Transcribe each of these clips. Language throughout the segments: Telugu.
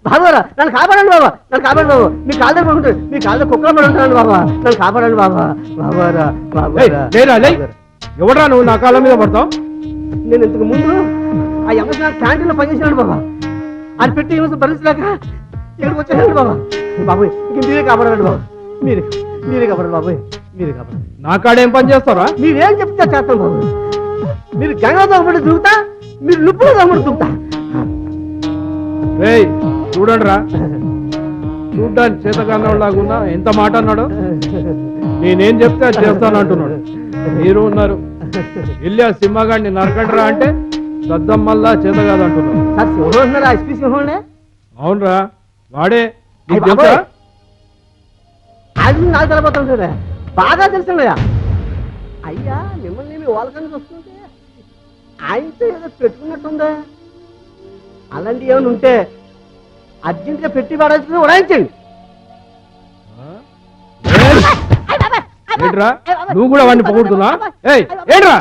బాబా నన్ను కాపాడండి బాబా, నన్ను కాపాడండి బాబు. మీ కాళ్ళ దగ్గర ఉంటుంది, మీ కాళ్ళ కుక్కలు పడి ఉంటాను బాబా, నన్ను కాపాడండి బాబా. బాబారా ఎవడరా నువ్వు నా కాళ్ళ మీద పడతావు? నేను ఇంతకు ముందు ఆ యమసిన క్యాంటీన్ లో పనిచేసినాడు బాబా. అది పెట్టి ఏమో భరించలేక ఇక్కడికి వచ్చేసాడు బాబా. బాబు ఇంక మీరే కాపాడండి బాబు, మీరే కాపాడండి బాబు, మీరే కాపాడండి. నా కాడేం పని చేస్తారా? మీరేం చెప్తే చేస్తాం బాబు. మీరు గంగా దొంగబడి దూకుతా, మీరు లుప్పులో దొంగబడి దూకుతా. చూడండి రా, చూడ్డానికి చేతకాన్నలాగున్నా ఎంత మాట అన్నాడు. నేనేం చెప్తే అది చేస్తాను అంటున్నాడు. మీరు ఉన్నారు వెళ్ళి ఆ సింహగాడిని నరకడరా అంటే దద్దమ్మల్లా చేత కాదంటున్నాడు. అవునరా వాడే. అది నాకు తెలబోతుండే, బాగా తెలుసుండయా. అయ్యా మిమ్మల్ని మీ వాళ్ళకని వస్తుంటే ఆయనతో ఏదో పెట్టుకున్నట్టుందా? అలాంటి ఏమైనా ఉంటే అర్జెంట్గా పెట్టి పడాల్సింది ఉడాయించండి. ఏంట్రా నువ్వు కూడా వాడిని పొగుడుతున్నా? ఏంట్రా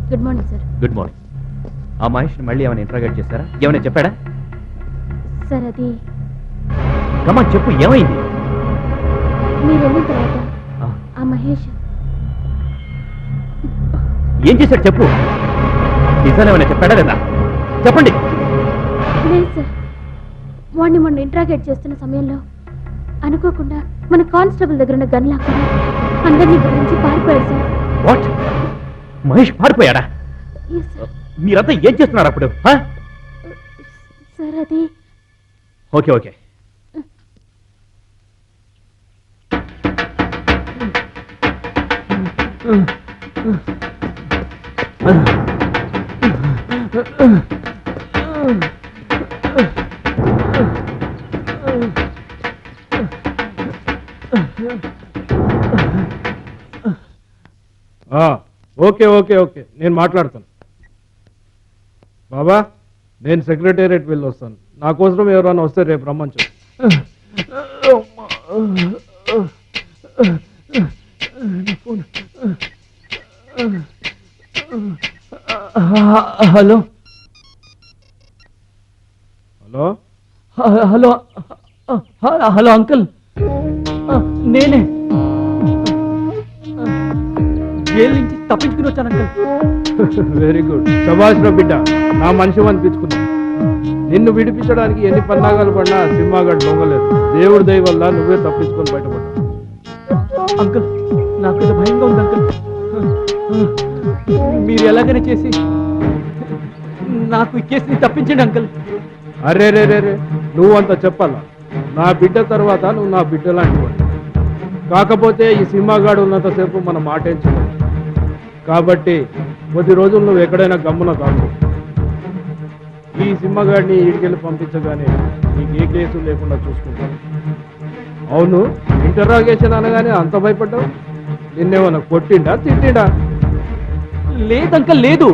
good morning sir. Good morning. ఆ మహేష్ని మళ్ళీ ఏమైనా ఇంట్రాగేట్ చేశారా? ఏమైనా చెప్పాడా? సార్ అది రమ్మా చెప్పు, ఏమైంది? మీరు వెళ్ళిన తర్వాత ఆ మహేష్ ఏం చేశాడు చెప్పు. నిజాలు ఏమైనా చెప్పాడా లేదా? చెప్పండి. లేదు సార్, వాడిని మొన్న ఇంట్రాగేట్ చేస్తున్న సమయంలో అనుకోకుండా మన కానిస్టేబుల్ దగ్గర ఉన్న గన్ లాక్కుని అందరినీ గురించి పారిపోయాడు సార్. వాట్? మహేష్ పారిపోయాడా? మీరంతా ఏం చేస్తున్నారు అప్పుడు? సార్ అది okay okay. Okay okay okay నేను మాట్లాడతాను. బాబా నేను సెక్రటేరియట్ వెళ్ళి వస్తాను. నా కోసం ఎవరైనా వస్తే రేపు రమ్మని చెప్పు. Hello hello hello hello uncle, నేనే జైలు నుంచి తప్పించుకుని వచ్చాను అంకుల్. వెరీ గుడ్, శభాష్ రా బిడ్డ, నా మనిషి అనిపించుకున్నా. నిన్ను విడిపించడానికి ఎన్ని పన్నాగాలు పడినా సింహాగడ్ లొంగలేదు. దేవుడి దయ వల్ల నువ్వే తప్పించుకొని బయటపడ్డా. అంకుల్ నాకు ఇది భయంగా ఉంది అంకుల్. మీరు ఎలాగైనా చేసి నాకు ఈ కేసుని తప్పించండి అంకుల్. అరే రే రే రే నువ్వు అంత చెప్పాలా? నా బిడ్డ తర్వాత నువ్వు నా బిడ్డ లాంటి వాడు. కాకపోతే ఈ సింహాగాడు ఉన్నంతసేపు మనం మాటేంచుకో. కాబట్టి కొద్ది రోజులు నువ్వు ఎక్కడైనా గమ్మున కాదు. ఈ సింహగాడిని ఈడికెళ్ళి పంపించగానే నీకు ఏ కేసు లేకుండా చూసుకుంటాను. అవును, ఇంటరాగేషన్ అనగానే అంత భయపడ్డావు? నిన్నేమన్నా కొట్టిండా తిట్టిండా? లేదంకల్ లేదు,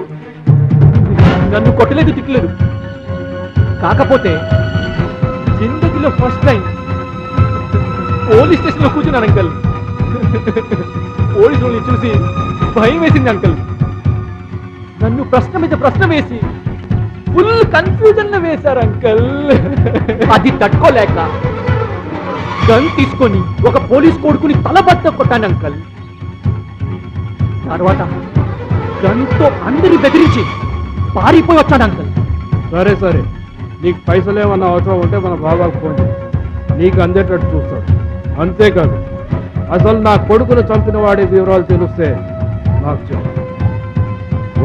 నన్ను కొట్టలేదు తిట్టలేదు. కాకపోతే జిందగీలో ఫస్ట్ టైం పోలీస్ స్టేషన్లో కూర్చున్నాను అంకల్. పోలీసు వాళ్ళని చూసి భయం వేసింది అంకల్. నన్ను ప్రశ్న మీద ప్రశ్న వేసి ఫుల్ కన్ఫ్యూజన్ లో వేశారు అంకల్. అది తట్టుకోలేక గన్ తీసుకొని ఒక పోలీస్ కొడుకుని తలబద్ద కొట్టాను అంకల్. తర్వాత గన్తో అందరి బెదిరించి పారిపోయి వచ్చాడు అంకల్. సరే సరే, నీకు పైసలు ఏమన్నా అవసరం ఉంటే మన బాబాకు ఫోన్ చేయి, నీకు అందేటట్టు చూస్తాడు. అంతేకాదు, అసలు నా కొడుకును చంపిన వాడి వివరాలు తెలిస్తే నాకు చెప్పు.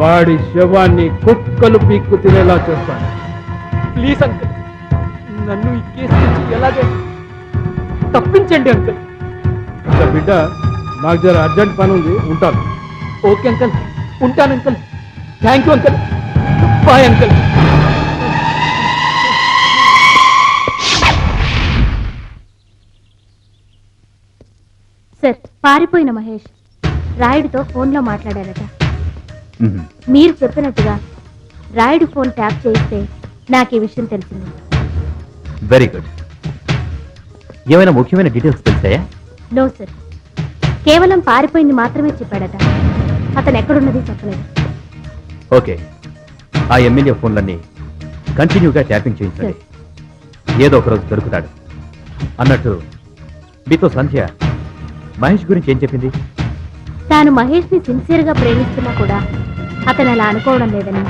వాడి శవాన్ని కుక్కలు పీక్కు తినేలా చేస్తాను. ప్లీజ్ అంకల్, నన్ను ఈ కేసు నుంచి ఎలాగైనా తప్పించండి అంకల్. బిడ్డ, నాకు జర అర్జెంట్ పని ఉంది, ఉంటాను. ఓకే అంకల్, ఉంటాను uncle. Thank you uncle. Bye uncle. Sir, పారిపోయిన మహేష్ రాయుడితో ఫోన్లో మాట్లాడారట. మ్మ్. మీరు చెప్పినట్టుగా రాయుడు ఫోన్ ట్యాప్ చేయిస్తే నాకు ఈ విషయం తెలిసింది. Very good. ఏమైనా ముఖ్యమైన డీటెయిల్స్ తెలిసాయా? నో సార్, కేవలం పారిపోయింది మాత్రమే చెప్పాడట. అతను ఎక్కడున్నది చెప్పలేదు. ఓకే, ఆ ఎమ్మెల్యే ఫోన్లన్నీ కంటిన్యూగా ట్యాపింగ్ చేయించండి. ఏదో ఒక రోజు దొరుకుతాడు. అన్నట్టు మీతో సంధ్య మహేష్ గురించి ఏం చెప్పింది? తాను మహేష్ ని సిన్సియర్ గా ప్రేమిస్తున్నా కూడా అతను అలా అనుకోవడం లేదని,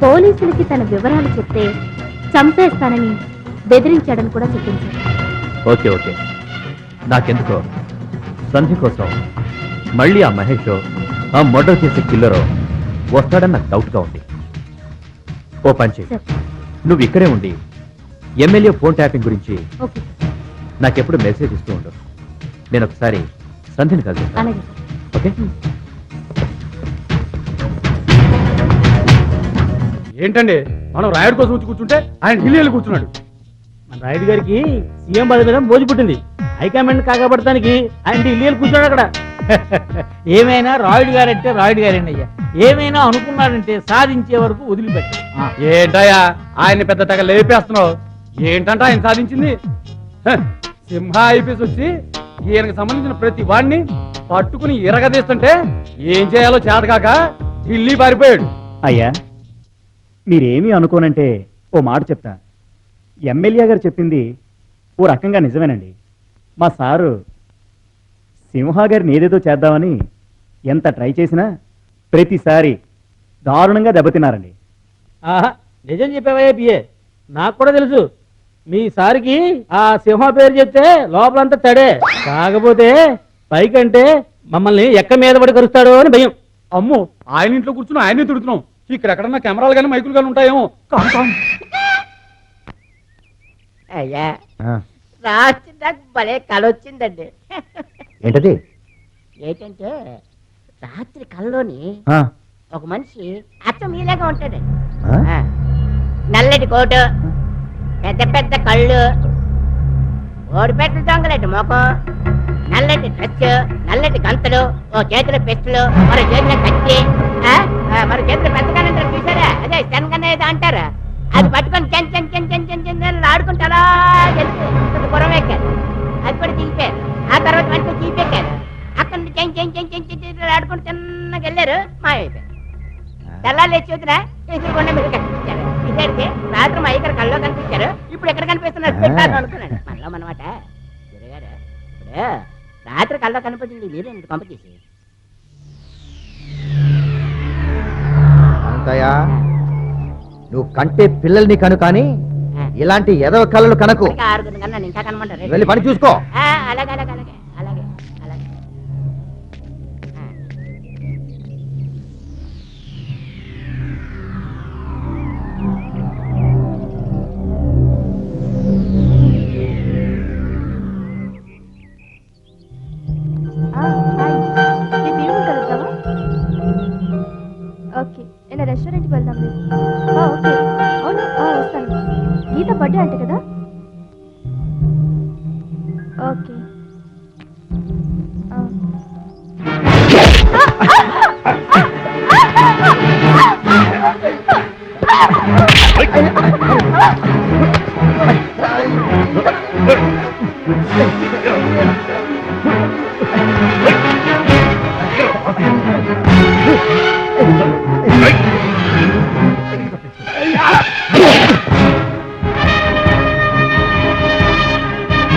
పోలీసులకి తన వివరాలు చెప్తే చంపేస్తానని బెదిరించాడని కూడా చెప్పింది సార్. ఓకే ఓకే, నాకెందుకో సంధ్య కోసం మళ్ళీ ఆ మహేష్ ఆ మర్డర్ చేసే కిల్లరో వస్తాడని నాకు డౌట్గా ఉంది. ఓ పంచి, సార్, నువ్వు ఇక్కడే ఉండి ఎమ్మెల్యే ఫోన్ ట్యాపింగ్ గురించి ఓకే నాకెప్పుడు మెసేజ్ ఇస్తూ ఉండు. నేను ఒకసారి సంధ్యని కలిసి. అలాగే సార్. ఓకే. ఏంటండి మనం రాయుడు కోసం వచ్చి కూర్చుంటే ఆయన ఢిల్లీలో కూర్చున్నాడు. మన రాయుడు గారికి సీఎం పదవి మీద మోజు పుట్టింది. హైకమాండ్ కాకపడటానికి ఆయన ఢిల్లీలో కూర్చున్నాడు అక్కడ. ఏమైనా రాయుడు గారంటే రాయుడు గారండి అయ్యా. ఏమైనా అనుకున్నాడంటే సాధించే వరకు వదిలిపెట్టాడు. ఏంటయ్యా ఆయన్ని పెద్ద తెగ లేపేస్తున్నావు? ఏంటంట ఆయన సాధించింది? హ, సింహ ఐపీఎస్ వచ్చి ఈయనకు సంబంధించిన ప్రతి వాడిని పట్టుకుని ఇరగదీస్తుంటే ఏం చేయాలో చేతకాక ఢిల్లీ పారిపోయాడు. అయ్యా, మీరేమీ అనుకోనంటే ఓ మాట చెప్తా. ఎమ్మెల్యే గారు చెప్పింది ఓ రకంగా నిజమేనండి. మా సారు సింహ గారిని ఏదేదో చేద్దామని ఎంత ట్రై చేసినా ప్రతిసారి దారుణంగా దెబ్బతిన్నారండి. ఆహా, నిజం చెప్పావయ్యా పిఏ. నాకు కూడా తెలుసు మీ సారికి ఆ సింహ పేరు చెప్తే లోపలంతా తడే. కాకపోతే పైకంటే మమ్మల్ని ఎక్క మీద పడి కరుస్తాడో అని భయం. అమ్మో, ఆయన ఇంట్లో కూర్చుని ఆయనే తిడుతున్నాం. ఇక్కడ ఎక్కడన్నా కెమెరాలు కానీ మైకులు కానీ ఉంటాయేమో. అయ్యా, రాత్రి నాకు భలే కళ వచ్చిందండి. ఏంటది? ఏంటంటే రాత్రి కల్లోని ఒక మనిషి అచ్చం మీలాగా ఉంటాడు. నల్లటి కోటు, పెద్ద పెద్ద కళ్ళు, ఓడిపెట్టిన దొంగలటి ముఖం, నల్లటి డ్రెస్, నల్లటి గంతలు, ఓ చేతిలో పెస్టులు, మరో చేతిలో కత్తి, మరో చేతిలో పెద్దగానే చూసారా? అదే శనగన్న ఏదో అంటారు. అది పట్టుకొని చెన్ చెన్ చెన్ చెన్ చెన్ చెన్ ఆడుకుంటా అలా గురం ఎక్కారు. అది కూడా దిగిపోయారు. ఆ తర్వాత వెంటనే చీపెక్కారు. అక్కడ నుంచి చెన్ చెన్ చెన్ చెన్ చెన్ ఆడుకుంటూ చిన్నగా వెళ్ళారు, మాయమైపోయారు. తెల్లాలు చూసినా ఎదురుకుండా మీరు కనిపించారు. ఇద్దరికి రాత్రి మా ఇక్కడ కల్లో కనిపించారు. ఇప్పుడు ఎక్కడ కనిపిస్తున్నారు పెట్టాను అనుకున్నాను. మనలో మనమాట గురుగారు. ఇప్పుడు రాత్రి కల్లో కనిపించింది మీరు ఎందుకు పంప చేసి అంతయా నువ్వు కంటే పిల్లల్ని కను కానీ ఇలాంటి ఎదవ కళలు కనకు. 6 కన్నా ఇంకా కనమంటారు. వెళ్ళి పని చూసుకో. అలాగే అలాగే అలాగే అలాగే అలాగే. ఓకే, ఇలా రెస్టారెంట్కి వెళ్దాం. ఓకే, అవును వస్తాను. గీత బర్త్డే అంట కదా? ఓకే.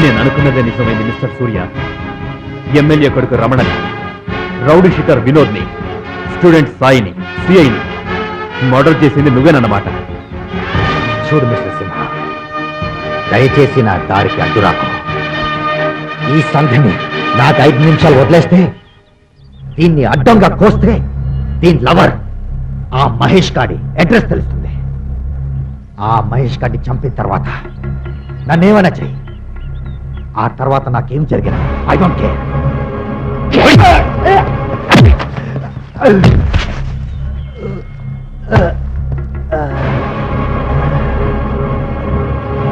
నేను అనుకున్నదే నిజమైంది మిస్టర్ సూర్య. ఎమ్మెల్యే కొడుకు రమణని, రౌడీ షీటర్ వినోద్ని, స్టూడెంట్ సాయిని, సిఐని మర్డర్ చేసింది నువ్వేనన్నమాట. చూడు మిస్టర్ సింహ, దయచేసి నా దారికి అడ్డురాకు. ఈ సంఘని నాకు 5 నిమిషాలు వదిలేస్తే, దీన్ని అడ్డంగా కోస్తే దీని లవర్ ఆ మహేష్ గాడి అడ్రస్ తెలుస్తుంది. ఆ మహేష్ గాడిని చంపిన తర్వాత నన్నేమైనా చెయ్యి. ఆ తర్వాత నాకేం జరిగిన I don't care.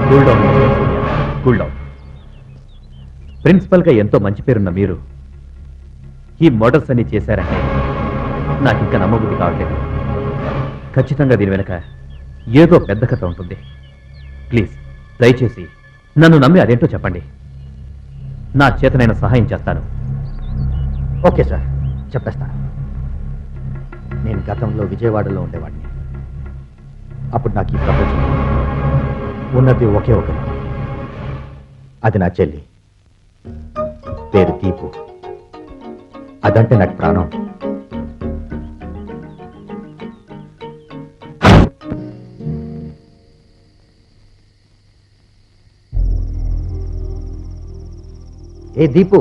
Cool down, cool down. Principal గా ఎంతో మంచి పేరున్న మీరు ఈ మోడల్స్ అన్ని చేశారంటే నాకు ఇంకా నమ్మబుద్ధి కావట్లేదు. ఖచ్చితంగా దీని వెనక ఏదో పెద్ద కథ ఉంటుంది. ప్లీజ్ దయచేసి నన్ను నమ్మి అదేంటో చెప్పండి. నా చేతనైన సహాయం చేస్తాను. ఓకే సార్, చెప్పేస్తాను. నేను గతంలో విజయవాడలో ఉండేవాడిని. అప్పుడు నాకు ఈ ప్రపంచంలో ఉన్నది ఒకే ఒకరు. అది నా చెల్లి, పేరు దీపు. అదంటే నాకు ప్రాణం. ఏ దీపు,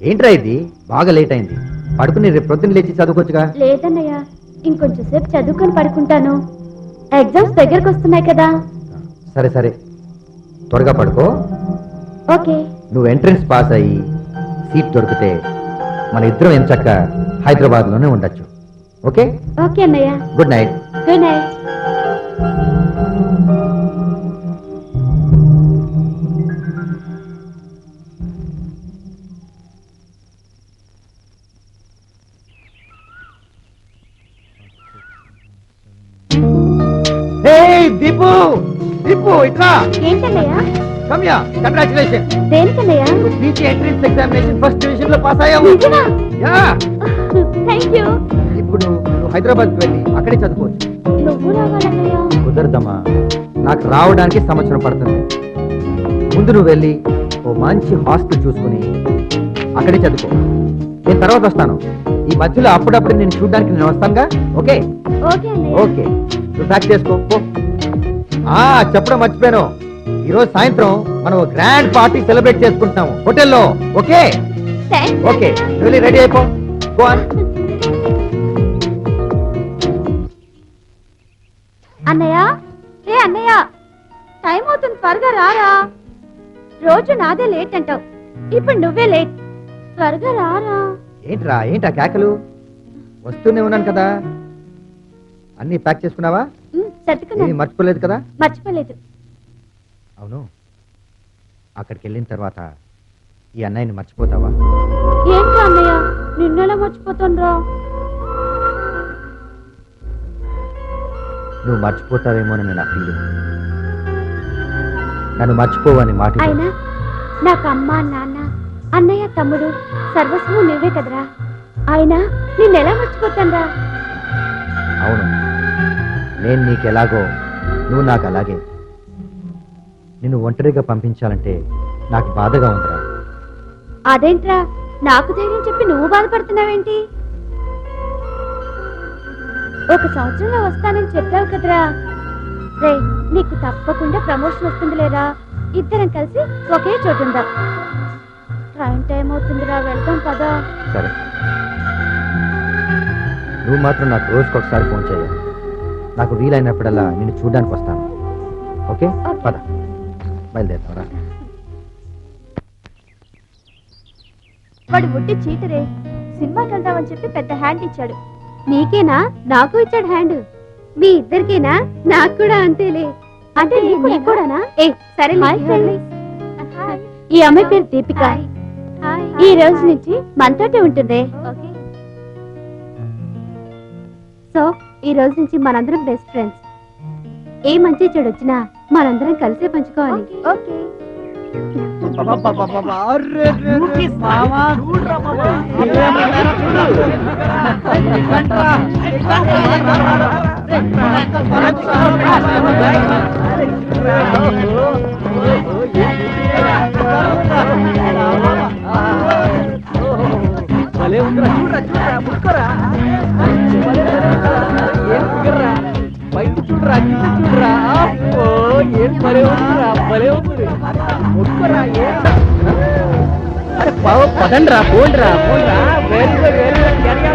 ఏంట్రా ఇది? బాగా లేట్ అయింది. పడుకుని రేపు పొద్దున్న లేచి చదువుకోవచ్చుగా. లేదన్నయ్య, ఇంకొంచెం సేపు చదువుకొని పడుకుంటాను. ఎగ్జామ్స్ దగ్గరకు వస్తున్నాయి కదా. సరే సరే, త్వరగా పడుకో. ఓకే. నువ్వు ఎంట్రన్స్ పాస్ అయ్యి సీట్ దొరికితే మన ఇద్దరం ఎంచక్క హైదరాబాద్లోనే ఉండొచ్చు. ఓకే? ఓకే అన్నయ్య. Good night. Good night. Deepu, Deepu ఇట్లా. ఏంటన్నయ్య? కమ్యా, కంగ్రాచులేషన్. దేనికన్నయ్య? PG entrance examination first division లో పాస్ అయ్యావు. నిజమా? యా. Thank you. ఇప్పుడు నువ్వు హైదరాబాద్కి వెళ్ళి అక్కడే చదువుకోవచ్చు. నువ్వు రావాలన్నయ్య. కుదరదమ్మా, నాకు రావడానికి సంవత్సరం పడుతుంది. ముందు నువ్వు వెళ్ళి ఓ మంచి హాస్టల్ చూసుకుని అక్కడే చదువుకో. నేను తర్వాత వస్తాను. ఈ మధ్యలో అప్పుడప్పుడు నేను చూడడానికి నేను వస్తానుగా. ఓకే? ఓకే అన్నయ్య. ఓకే, నువ్వు ప్యాక్ చేసుకో. చెప్పడం మర్చిపోయాను, ఈరోజు సాయంత్రం మనం గ్రాండ్ పార్టీ సెలబ్రేట్ చేసుకుంటున్నాము హోటల్లో. ఓకే? థాంక్స్. ఓకే, వెళ్ళి రెడీ అయిపో. Go on. అన్నయ్య, ఏ అన్నయ్య, టైం అవుతుంది, త్వరగా రారా. రోజు నాదే లేట్ అంటావు, ఇప్పుడు నువ్వే లేట్. త్వరగా రారా. ఏంటా కేకలు? వస్తూనే ఉన్నాను కదా. అన్ని ప్యాక్ చేసుకున్నావా? సర్దుకున్నా. ఏమీ మర్చిపోలేదు కదా? మర్చిపోలేదు. అవును, అక్కడికి వెళ్ళిన తర్వాత ఈ అన్నయ్యని మర్చిపోతావా? ఏంటి అన్నయ్య, నిన్నెలా మర్చిపోతానురా? నువ్వు మర్చిపోతావేమోనని నా ఫీలింగ్. నన్ను మర్చిపోవని మాట. అయినా నాకు అమ్మ, నాన్న, అన్నయ్య, తమ్ముడు సర్వస్వం నువ్వే కదరా. అయినా నిన్నెలా మర్చిపోతానురా? అవును, నేను నీకెలాగో నువ్వు నాకు అలాగే. నిన్ను ఒంటరిగా పంపించాలంటే నాకు బాధగా ఉందిరా. అదేంట్రా, నాకు ధైర్యం చెప్పి నువ్వు బాధపడుతున్నావేంటి? ఒక సంవత్సరంలో వస్తానని చెప్పావు కదరా. రే, నీకు తప్పకుండా ప్రమోషన్ వస్తుంది లేదా? ఇద్దరం కలిసి ఒకే చోటుందాం. ట్రైన్ టైం అవుతుందిరా, వెళ్తాం పదా. సరే, నువ్వు మాత్రం నాకు రోజుకొకసారి ఫోన్ చేయాలి. నాకు వీలైనప్పుడల్లా నిన్ను చూడడానికి వస్తాను. ఓకే? పద, బయలుదేరుతావరా. వాడు ముట్టి చీటరే. సినిమాకి వెళ్దామని చెప్పి పెద్ద హ్యాండ్ ఇచ్చాడు. నీకేనా? నాకు ఇచ్చాడు హ్యాండ్. మీ ఇద్దరికేనా? నాకు కూడా అంతేలే. అంటే నీకు కూడానా? ఏ సరే, ఈ అమ్మాయి పేరు దీపిక. ఈ రోజు నుంచి మనతోటే ఉంటుంది. సో ఈ రోజు నుంచి మనందరం బెస్ట్ ఫ్రెండ్స్. ఏ మంచి చెడు వచ్చినా మనందరం కలిసే పంచుకోవాలి. ఓకే? భలే ఉందిరా, చూడరా ముక్కరా. ఏం ఫిగర్రా, బయట చూడరా, కింద చూడరా. ఓ ఏం భలే ఉందిరా, భలే ఉంది. ముక్కరా, అరే పదండ్రా, పోండ్రా. Very good, very good.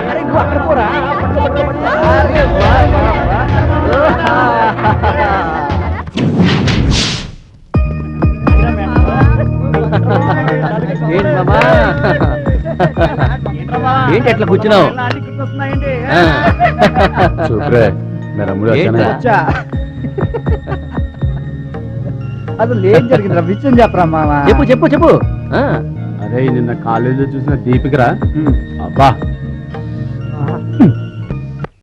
అరే నువ్వు అక్కడ పోరా. అరే ఏంటి అట్లా కూర్చున్నావు? అసలు ఏం జరిగిందిరా? విషయం చెప్పరా మామ. చెప్పు. ఆ అరే నిన్న కాలేజీలో చూసిన దీపికరా అబ్బా